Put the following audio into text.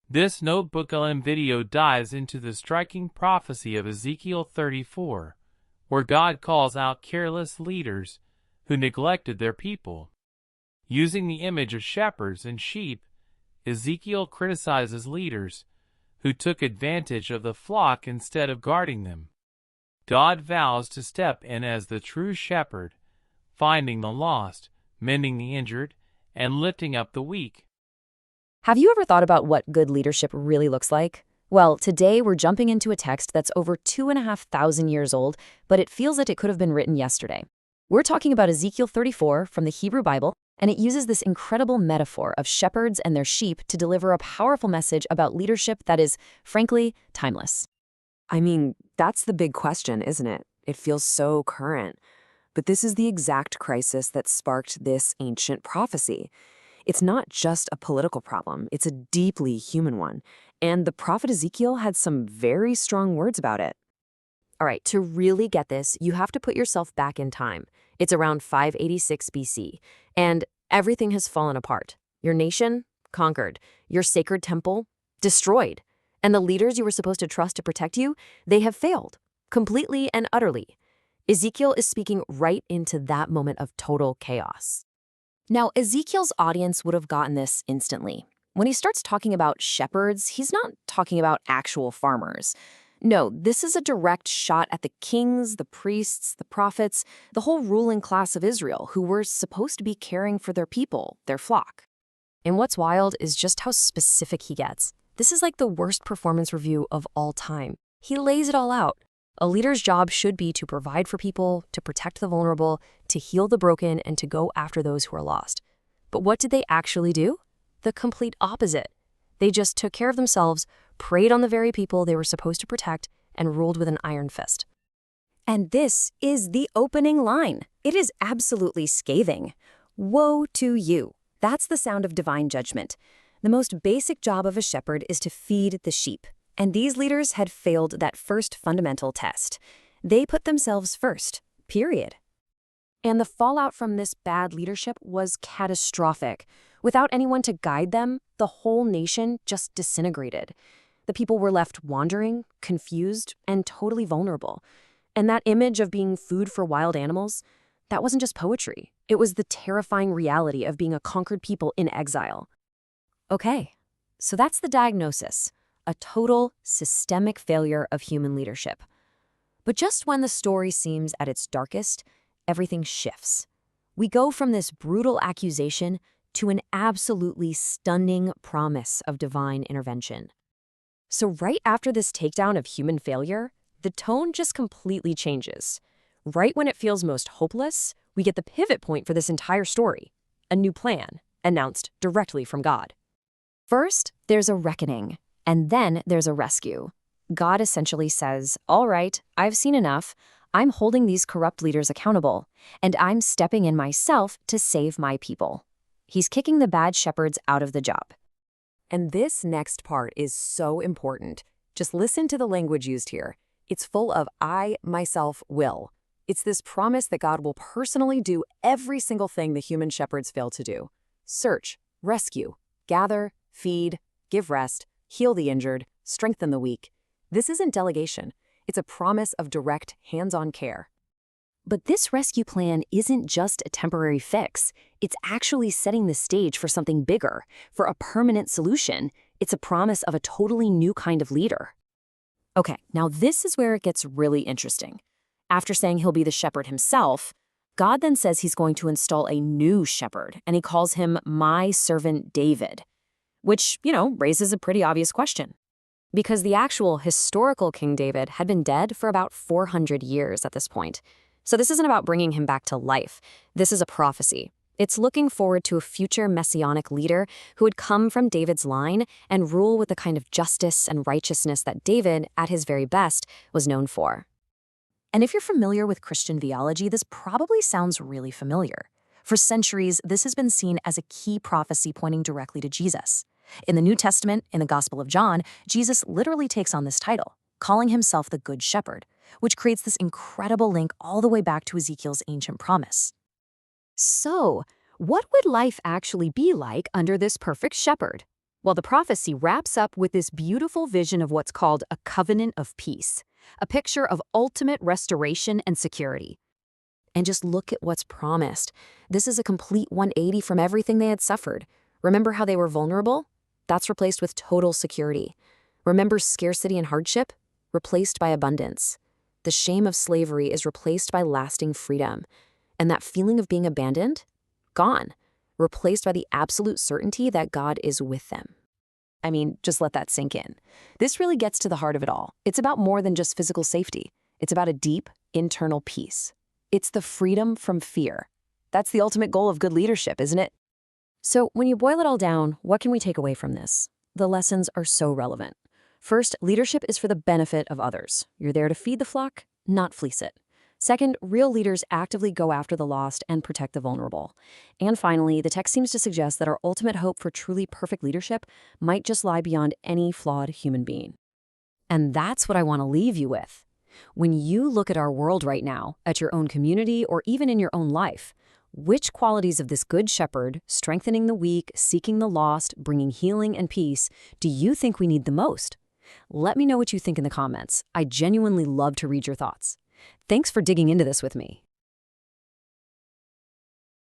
This notebook LM video dives into the striking prophecy of Ezekiel 34, where God calls out careless leaders who neglected their people. Using the image of shepherds and sheep, Ezekiel criticizes leaders who took advantage of the flock instead of guarding them. God vows to step in as the true shepherd, finding the lost, mending the injured, and lifting up the weak. Have you ever thought about what good leadership really looks like? Well, today we're jumping into a text that's over 2,500 years old, but it feels like it could have been written yesterday. We're talking about Ezekiel 34 from the Hebrew Bible, and it uses this incredible metaphor of shepherds and their sheep to deliver a powerful message about leadership that is, frankly, timeless. I mean, that's the big question, isn't it? It feels so current. But this is the exact crisis that sparked this ancient prophecy. It's not just a political problem, it's a deeply human one. And the prophet Ezekiel had some very strong words about it. All right, to really get this, you have to put yourself back in time. It's around 586 BC, and everything has fallen apart. Your nation, conquered. Your sacred temple, destroyed. And the leaders you were supposed to trust to protect you, they have failed, completely and utterly. Ezekiel is speaking right into that moment of total chaos. Now, Ezekiel's audience would have gotten this instantly. When he starts talking about shepherds, he's not talking about actual farmers. No, this is a direct shot at the kings, the priests, the prophets, the whole ruling class of Israel who were supposed to be caring for their people, their flock. And what's wild is just how specific he gets. This is like the worst performance review of all time. He lays it all out. A leader's job should be to provide for people, to protect the vulnerable, to heal the broken, and to go after those who are lost. But what did they actually do? The complete opposite. They just took care of themselves, preyed on the very people they were supposed to protect, and ruled with an iron fist. And this is the opening line. It is absolutely scathing. Woe to you. That's the sound of divine judgment. The most basic job of a shepherd is to feed the sheep. And these leaders had failed that first fundamental test. They put themselves first, period. And the fallout from this bad leadership was catastrophic. Without anyone to guide them, the whole nation just disintegrated. The people were left wandering, confused, and totally vulnerable. And that image of being food for wild animals, that wasn't just poetry. It was the terrifying reality of being a conquered people in exile. Okay, so that's the diagnosis. A total, systemic failure of human leadership. But just when the story seems at its darkest, everything shifts. We go from this brutal accusation to an absolutely stunning promise of divine intervention. So right after this takedown of human failure, the tone just completely changes. Right when it feels most hopeless, we get the pivot point for this entire story. A new plan, announced directly from God. First, there's a reckoning. And then there's a rescue. God essentially says, all right, I've seen enough. I'm holding these corrupt leaders accountable, and I'm stepping in myself to save my people. He's kicking the bad shepherds out of the job. And this next part is so important. Just listen to the language used here. It's full of I, myself, will. It's this promise that God will personally do every single thing the human shepherds fail to do. Search, rescue, gather, feed, give rest, heal the injured, strengthen the weak. This isn't delegation. It's a promise of direct, hands-on care. But this rescue plan isn't just a temporary fix. It's actually setting the stage for something bigger, for a permanent solution. It's a promise of a totally new kind of leader. Okay, now this is where it gets really interesting. After saying he'll be the shepherd himself, God then says he's going to install a new shepherd, and he calls him my servant David. Which, raises a pretty obvious question. Because the actual historical King David had been dead for about 400 years at this point. So this isn't about bringing him back to life. This is a prophecy. It's looking forward to a future messianic leader who would come from David's line and rule with the kind of justice and righteousness that David, at his very best, was known for. And if you're familiar with Christian theology, this probably sounds really familiar. For centuries, this has been seen as a key prophecy pointing directly to Jesus. In the New Testament, in the Gospel of John, Jesus literally takes on this title, calling himself the Good Shepherd, which creates this incredible link all the way back to Ezekiel's ancient promise. So, what would life actually be like under this perfect shepherd? Well, the prophecy wraps up with this beautiful vision of what's called a covenant of peace, a picture of ultimate restoration and security. And just look at what's promised. This is a complete 180 from everything they had suffered. Remember how they were vulnerable? That's replaced with total security. Remember scarcity and hardship? Replaced by abundance. The shame of slavery is replaced by lasting freedom. And that feeling of being abandoned? Gone. Replaced by the absolute certainty that God is with them. I mean, just let that sink in. This really gets to the heart of it all. It's about more than just physical safety. It's about a deep, internal peace. It's the freedom from fear. That's the ultimate goal of good leadership, isn't it? So when you boil it all down, what can we take away from this? The lessons are so relevant. First, leadership is for the benefit of others. You're there to feed the flock, not fleece it. Second, real leaders actively go after the lost and protect the vulnerable. And finally, the text seems to suggest that our ultimate hope for truly perfect leadership might just lie beyond any flawed human being. And that's what I want to leave you with. When you look at our world right now, at your own community, or even in your own life, which qualities of this good shepherd, strengthening the weak, seeking the lost, bringing healing and peace, do you think we need the most? Let me know what you think in the comments. I genuinely love to read your thoughts. Thanks for digging into this with me.